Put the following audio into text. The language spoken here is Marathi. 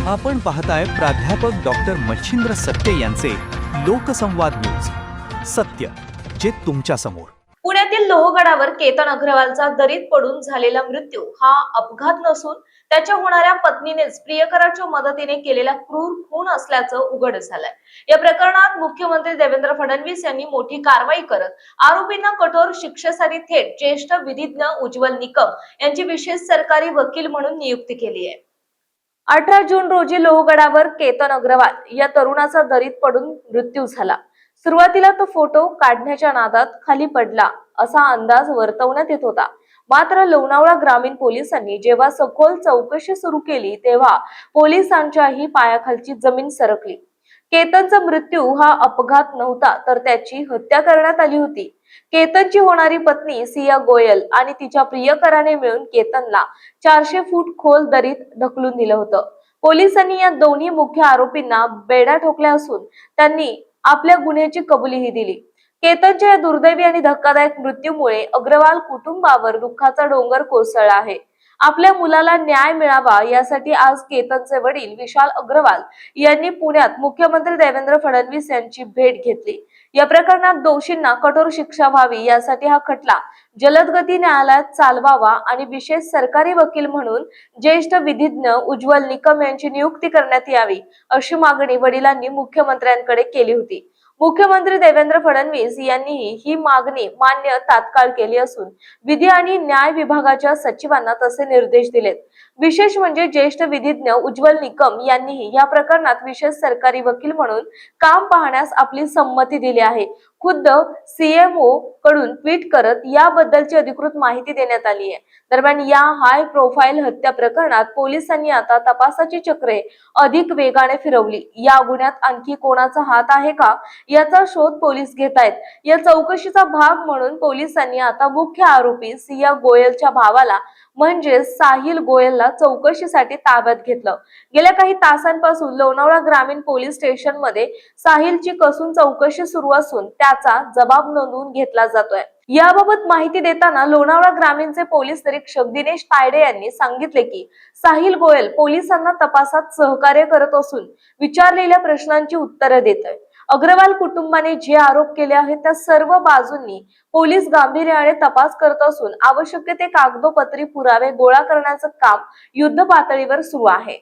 आपण पाहताय प्राध्यापक डॉक्टर मच्छिंद्र सत्य यांचे लोकसंवाद न्यूज. सत्य जे तुमच्या समोर. पुण्यातील लोहगडावर केतन अग्रवालचा दरीत पडून झालेला मृत्यू हा अपघात नसून त्याच्या होणाऱ्या पत्नीनेच प्रियकराच्या मदतीने केलेला क्रूर खून असल्याचं उघड झालंय. या प्रकरणात मुख्यमंत्री देवेंद्र फडणवीस यांनी मोठी कारवाई करत आरोपींना कठोर शिक्षेसाठी थेट ज्येष्ठ विधिज्ञ उज्ज्वल निकम यांची विशेष सरकारी वकील म्हणून नियुक्ती केली आहे. 18 जून रोजी लोहगडावर केतन अग्रवाल या तरुणाचा दरीत पडून मृत्यू झाला. सुरुवातीला तो फोटो काढण्याच्या नादात खाली पडला असा अंदाज वर्तवण्यात येत होता. मात्र लोणावळा ग्रामीण पोलिसांनी जेव्हा सखोल चौकशी सुरू केली तेव्हा पोलिसांच्याही पायाखालची जमीन सरकली. केतनचा मृत्यू हा अपघात नव्हता तर त्याची हत्या करण्यात आली होती. केतनची होणारी पत्नी सिया गोयल आणि तिच्या प्रियकराने मिळून केतनला 400 फूट खोल दरीत ढकलून दिलं होतं. पोलिसांनी या दोन्ही मुख्य आरोपींना बेड्या ठोकल्या असून त्यांनी आपल्या गुन्ह्याची कबुलीही दिली. केतनच्या या दुर्दैवी आणि धक्कादायक मृत्यूमुळे अग्रवाल कुटुंबावर दुःखाचा डोंगर कोसळला आहे. आपल्या मुलाला न्याय मिळावा यासाठी आज केतनचे वडील विशाल अग्रवाल यांनी पुण्यात मुख्यमंत्री देवेंद्र फडणवीस यांची भेट घेतली. या प्रकरणात दोषींना कठोर शिक्षा व्हावी यासाठी हा खटला जलद गती न्यायालयात चालवावा आणि विशेष सरकारी वकील म्हणून ज्येष्ठ विधिज्ञ उज्ज्वल निकम यांची नियुक्ती करण्यात यावी अशी मागणी वडिलांनी मुख्यमंत्र्यांकडे केली होती. मुख्यमंत्री देवेंद्र फडणवीस यांनीही ही मागणी मान्य तात्काळ केली असून विधी आणि न्याय विभागाच्या सचिवांना तसे निर्देश दिलेत. विशेष म्हणजे ज्येष्ठ विधिज्ञ उज्ज्वल निकम यांनीही या प्रकरणात विशेष सरकारी वकील म्हणून काम पाहण्यास आपली संमती दिली आहे. खुद्द सीएमओ कडून ट्विट करत याबद्दलची अधिकृत माहिती देण्यात आली आहे. दरम्यान या हाय प्रोफाईल हत्या प्रकरणात पोलिसांनी आता तपासाची चक्रे अधिक वेगाने फिरवली. या गुन्ह्यात आणखी कोणाचा हात आहे का याचा शोध पोलीस घेत आहेत. या चौकशीचा भाग म्हणून पोलिसांनी आता मुख्य आरोपी सिया गोयलच्या भावाला म्हणजे साहिल गोयलला चौकशीसाठी ताब्यात घेतलं. गेल्या काही तासांपासून लोणावळा ग्रामीण पोलीस स्टेशन मध्ये साहिलची कसून चौकशी सुरू असून त्याचा जबाब नोंदवून घेतला जातोय. याबाबत माहिती देताना लोणावळा ग्रामीणचे पोलीस निरीक्षक दिनेश तायडे यांनी सांगितले की साहिल गोयल पोलिसांना तपासात सहकार्य करत असून विचारलेल्या प्रश्नांची उत्तरे देत आहे. अग्रवाल कुटुंबाने जे आरोप केले आहेत त्या सर्व बाजूंनी पोलीस गांभीर्याने तपास करत असून आवश्यक ते कागदोपत्री पुरावे गोळा करण्याचं काम युद्ध पातळीवर सुरू आहे.